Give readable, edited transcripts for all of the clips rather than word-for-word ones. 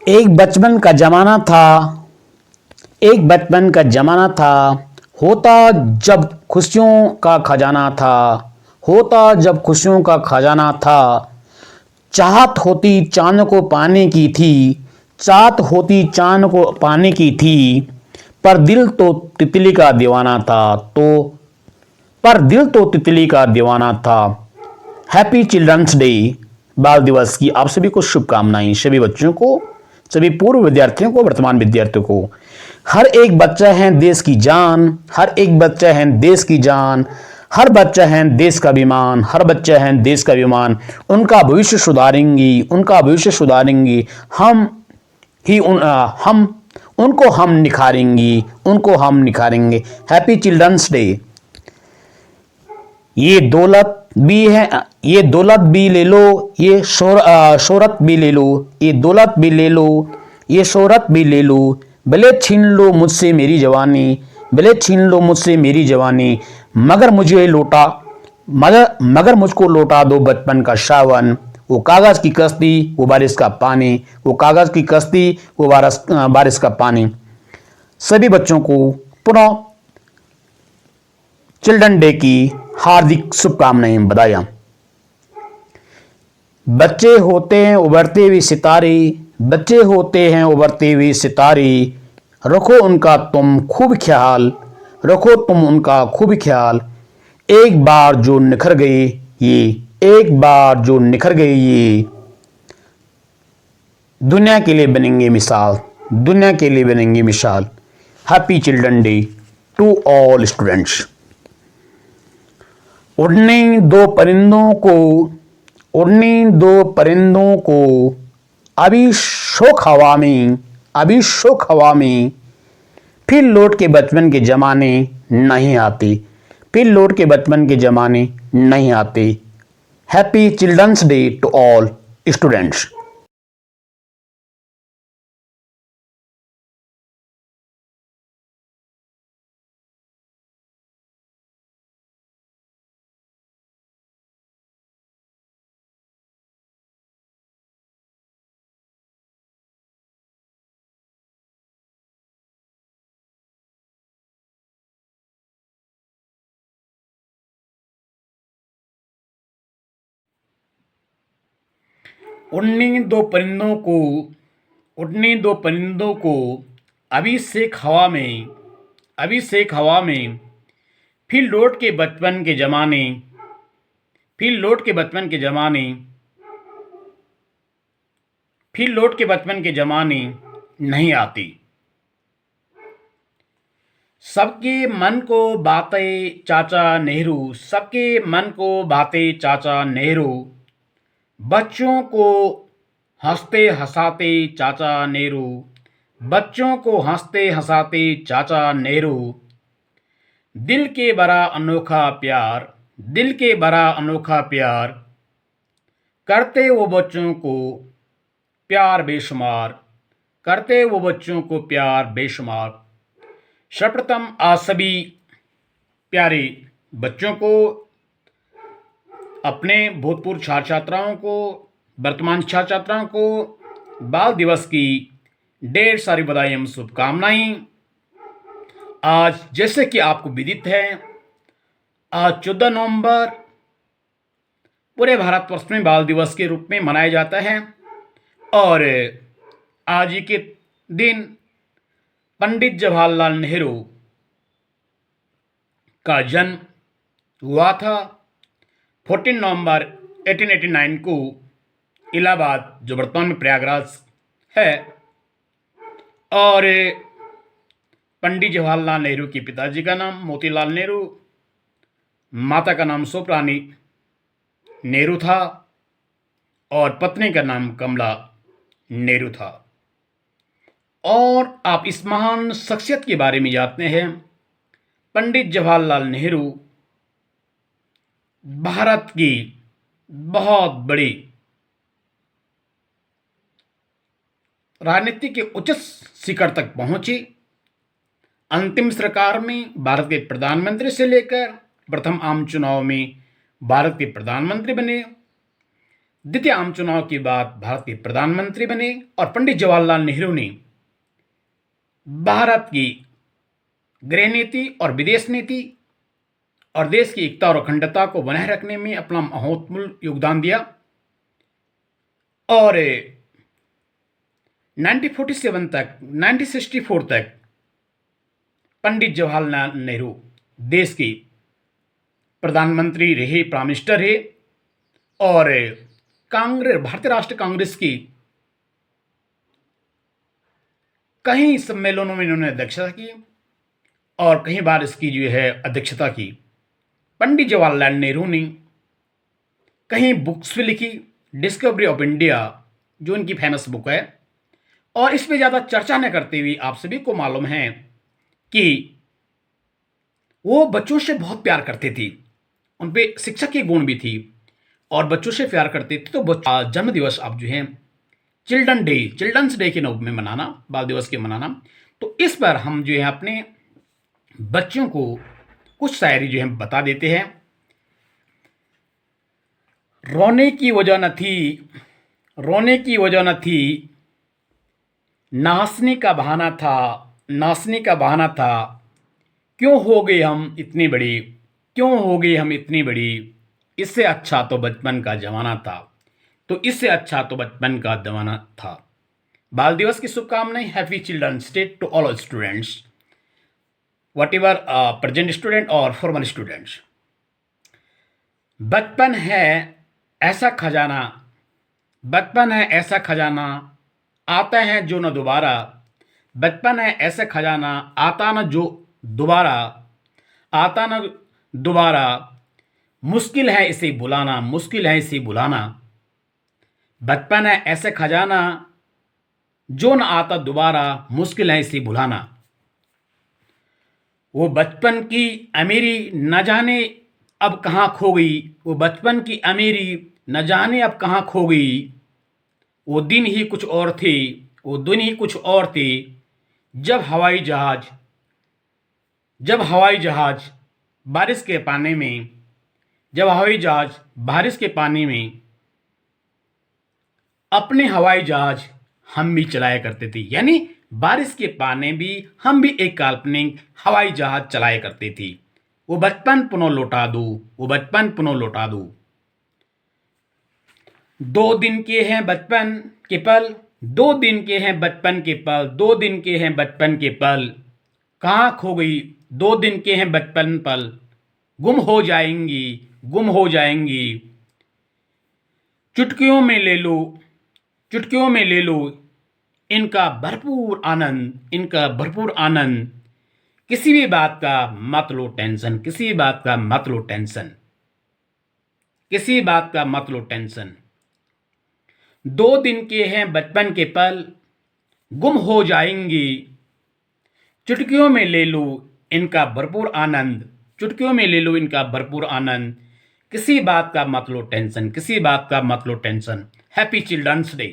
एक बचपन का जमाना था। एक बचपन का जमाना था। होता जब खुशियों का खजाना था। होता जब खुशियों का खजाना था। चाहत होती चांद को पाने की थी। चाहत होती चांद को पाने की थी। पर दिल तो तितली का दीवाना था। पर दिल तो तितली का दीवाना था। हैप्पी चिल्ड्रंस डे, बाल दिवस की आप सभी को शुभकामनाएं। सभी बच्चों को, सभी पूर्व विद्यार्थियों को, वर्तमान विद्यार्थियों को। हर एक बच्चा है देश की जान। हर एक बच्चा है देश की जान। हर बच्चा है देश का अभिमान। हर बच्चा है देश का अभिमान। उनका भविष्य सुधारेंगी, उनका भविष्य सुधारेंगी। हम ही उन हम उनको हम निखारेंगी, उनको हम निखारेंगे। Happy children's day. ये दौलत भी है, ये दौलत भी ले लो, ये शोहरत भी ले लो। ये दौलत भी ले लो, ये शोहरत भी ले लो। भले छीन लो मुझसे मेरी जवानी, भले छीन लो मुझसे मेरी जवानी। मगर मुझे लौटा, मगर मुझको लौटा दो बचपन का सावन। वो कागज की कश्ती, वो बारिश का पानी। वो कागज की कश्ती, वो बारिश का पानी। सभी बच्चों को पुनः चिल्ड्रन डे की हार्दिक शुभकामनाएं, बधाइयां। बच्चे होते हैं उभरते हुए सितारे। बच्चे होते हैं उभरते हुए सितारे। रखो उनका तुम खूब ख्याल, रखो तुम उनका खूब ख्याल। एक बार जो निखर गए ये, एक बार जो निखर गए ये, दुनिया के लिए बनेंगे मिसाल, दुनिया के लिए बनेंगे मिसाल। Happy children day to all students. उड़ने दो परिंदों को, उड़ने दो परिंदों को, अभी शोक हवा में, अभी शोक हवा में। फिर लौट के बचपन के जमाने नहीं आते, फिर लौट के बचपन के जमाने नहीं आते। Happy children's day to all students. उड़ने दो परिंदों को, उड़ने दो परिंदों को, अभी सेक हवा में, अभी सेक हवा में। फिर लौट के बचपन के जमाने, फिर लौट के बचपन के जमाने, फिर लौट के बचपन के जमाने नहीं आती। सबके मन को बातें चाचा नेहरू, सबके मन को बातें चाचा नेहरू। बच्चों को हंसते हंसाते चाचा नेहरू, बच्चों को हंसते हंसाते चाचा नेहरू। दिल के बड़ा अनोखा प्यार, दिल के बड़ा अनोखा प्यार। करते वो बच्चों को प्यार बेशुमार, करते वो बच्चों को प्यार बेशुमार। सर्वप्रथम आज सभी प्यारे बच्चों को, अपने भूतपूर्व छात्र छात्राओं को, वर्तमान छात्र छात्राओं को बाल दिवस की ढेर सारी बधाई एवं शुभकामनाएं। आज जैसे कि आपको विदित है, आज 14 नवंबर पूरे भारतवर्ष में बाल दिवस के रूप में मनाया जाता है। और आज ही के दिन पंडित जवाहरलाल नेहरू का जन्म हुआ था। 14 नवंबर 1889 को इलाहाबाद, जो वर्तमान में प्रयागराज है। और पंडित जवाहरलाल नेहरू के पिताजी का नाम मोतीलाल नेहरू, माता का नाम सुप्रानी नेहरू था और पत्नी का नाम कमला नेहरू था। और आप इस महान शख्सियत के बारे में जानते हैं। पंडित जवाहरलाल नेहरू भारत की बहुत बड़ी राजनीति के उच्च शिखर तक पहुंची। अंतिम सरकार में भारत के प्रधानमंत्री से लेकर प्रथम आम चुनाव में भारत के प्रधानमंत्री बने। द्वितीय आम चुनाव के बाद भारत के प्रधानमंत्री बने और पंडित जवाहरलाल नेहरू ने भारत की गृह नीति और विदेश नीति और देश की एकता और अखंडता को बनाए रखने में अपना महत्वपूर्ण योगदान दिया। और 1947 तक 1964 तक पंडित जवाहरलाल नेहरू देश के प्रधानमंत्री रहे, प्राइम मिनिस्टर रहे और कांग्रेस, भारतीय राष्ट्रीय कांग्रेस की कई सम्मेलनों में इन्होंने अध्यक्षता की और कई बार इसकी जो है अध्यक्षता की। पंडित जवाहरलाल नेहरू ने कई बुक्स भी लिखी, डिस्कवरी ऑफ इंडिया जो उनकी फेमस बुक है, और इस पे ज़्यादा चर्चा न करते हुए आप सभी को मालूम है कि वो बच्चों से बहुत प्यार करते थे, उन पे शिक्षक के गुण भी थी और बच्चों से प्यार करते थे। तो जन्म दिवस आप जो है चिल्ड्रंस डे के रूप में मनाना, बाल दिवस के मनाना, तो इस पर हम जो है अपने बच्चों को कुछ शायरी जो है बता देते हैं। रोने की वजह न थी, रोने की वजह न थी, नाचने का बहाना था, नाचने का बहाना था, क्यों हो गए हम इतनी बड़ी, क्यों हो गए हम इतनी बड़ी, इससे अच्छा तो बचपन का जमाना था, तो इससे अच्छा तो बचपन का जमाना था। बाल दिवस की शुभकामनाएं, happy children's day to all students, whatever present student और फॉर्मल स्टूडेंट्स। बचपन है ऐसा खजाना, बचपन है ऐसा खजाना, आता है जो न दोबारा, बचपन है ऐसा खजाना, आता न जो दोबारा, आता न दोबारा, मुश्किल है इसे बुलाना, मुश्किल है इसे बुलाना। बचपन है ऐसा खजाना जो न आता दोबारा, मुश्किल है इसे बुलाना। वो बचपन की अमीरी न जाने अब कहाँ खो गई, वो बचपन की अमीरी न जाने अब कहाँ खो गई, वो दिन ही कुछ और थे, वो दिन ही कुछ और थे, जब हवाई जहाज, जब हवाई जहाज बारिश के पानी में, जब हवाई जहाज बारिश के पानी में अपने हवाई जहाज हम भी चलाया करते थे। यानी बारिश के पानी भी हम भी एक काल्पनिक हवाई जहाज चलाया करते थे। वो बचपन पुनः लौटा दो, वो बचपन पुनः लौटा दो। 2 दिन के हैं बचपन के पल, 2 दिन के हैं बचपन के पल, 2 दिन के हैं बचपन के पल, कहाँ खो गई 2 दिन के हैं बचपन पल, गुम हो जाएंगी, गुम हो जाएंगी। चुटकियों में ले लो, चुटकियों में ले लो इनका भरपूर आनंद, इनका भरपूर आनंद। किसी भी बात का मत लो टेंशन, किसी भी बात का मत लो टेंशन, किसी भी बात का मत लो टेंशन। 2 दिन के हैं बचपन के पल, गुम हो जाएंगी। चुटकियों में ले लो इनका भरपूर आनंद, चुटकियों में ले लो इनका भरपूर आनंद। किसी बात का मत लो टेंशन, किसी बात का मत लो tension. Happy children's day.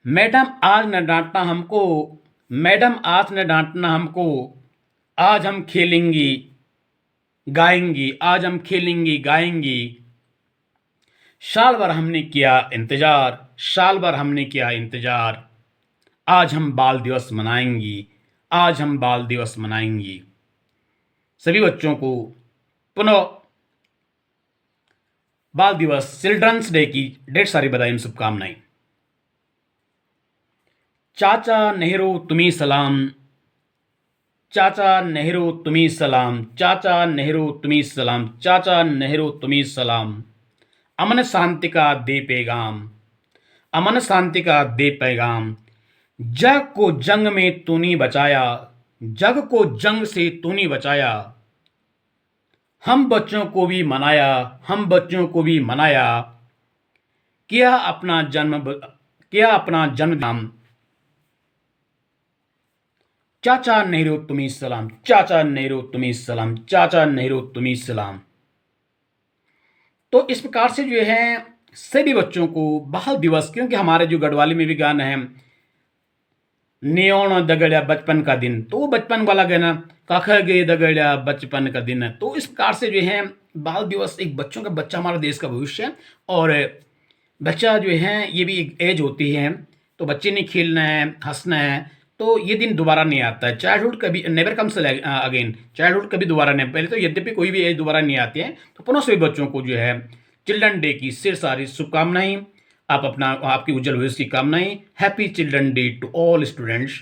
Madam आज न डांटना हमको, मैडम आज न डांटना हमको, आज हम खेलेंगी गाएंगी, आज हम खेलेंगी गाएंगी। साल भर हमने किया इंतजार, साल भर हमने किया इंतजार, आज हम बाल दिवस मनाएंगी, आज हम बाल दिवस मनाएंगी। सभी बच्चों को पुनः बाल दिवस, चिल्ड्रंस डे की ढेर सारी बधाई, शुभकामनाएं। चाचा नेहरू तुम्हें सलाम, चाचा नेहरू तुम्हें सलाम, चाचा नेहरू तुम्हें सलाम, चाचा नेहरू तुम्हें सलाम। अमन शांति का दे पैगाम, अमन शांति का दे पैगाम। जग को जंग में तूने बचाया, जग को जंग से तूने बचाया। हम बच्चों को भी मनाया, हम बच्चों को भी मनाया। किया अपना जन्म, किया अपना जन्मदिन। चाचा नेहरू तुम्हें सलाम, चाचा नेहरू तुम्हें सलाम, चाचा नेहरू तुम्हें सलाम। तो इस प्रकार से जो है सभी बच्चों को बाल दिवस, क्योंकि हमारे जो गढ़वाली में भी गाना है, नियोण दगड़िया बचपन का दिन, तो वो बचपन वाला गाना, कख गे दगड़िया बचपन का दिन। तो इस प्रकार से जो है बाल दिवस एक बच्चों का, बच्चा हमारा देश का भविष्य है, और बच्चा जो है ये भी एक एज होती है, तो बच्चे ने खेलना है, हंसना है, तो ये दिन दोबारा नहीं आता है। चाइल्डहुड कभी नेवर कम्स अगेन, चाइल्डहुड कभी दोबारा नहीं, पहले तो यद्यपि कोई भी एज दोबारा नहीं आती है। तो पुनः सभी बच्चों को जो है चिल्ड्रन डे की सिर सारी शुभकामनाएं, आप अपना आपकी उज्जवल भविष्य की कामनाएं। Happy children day to all students.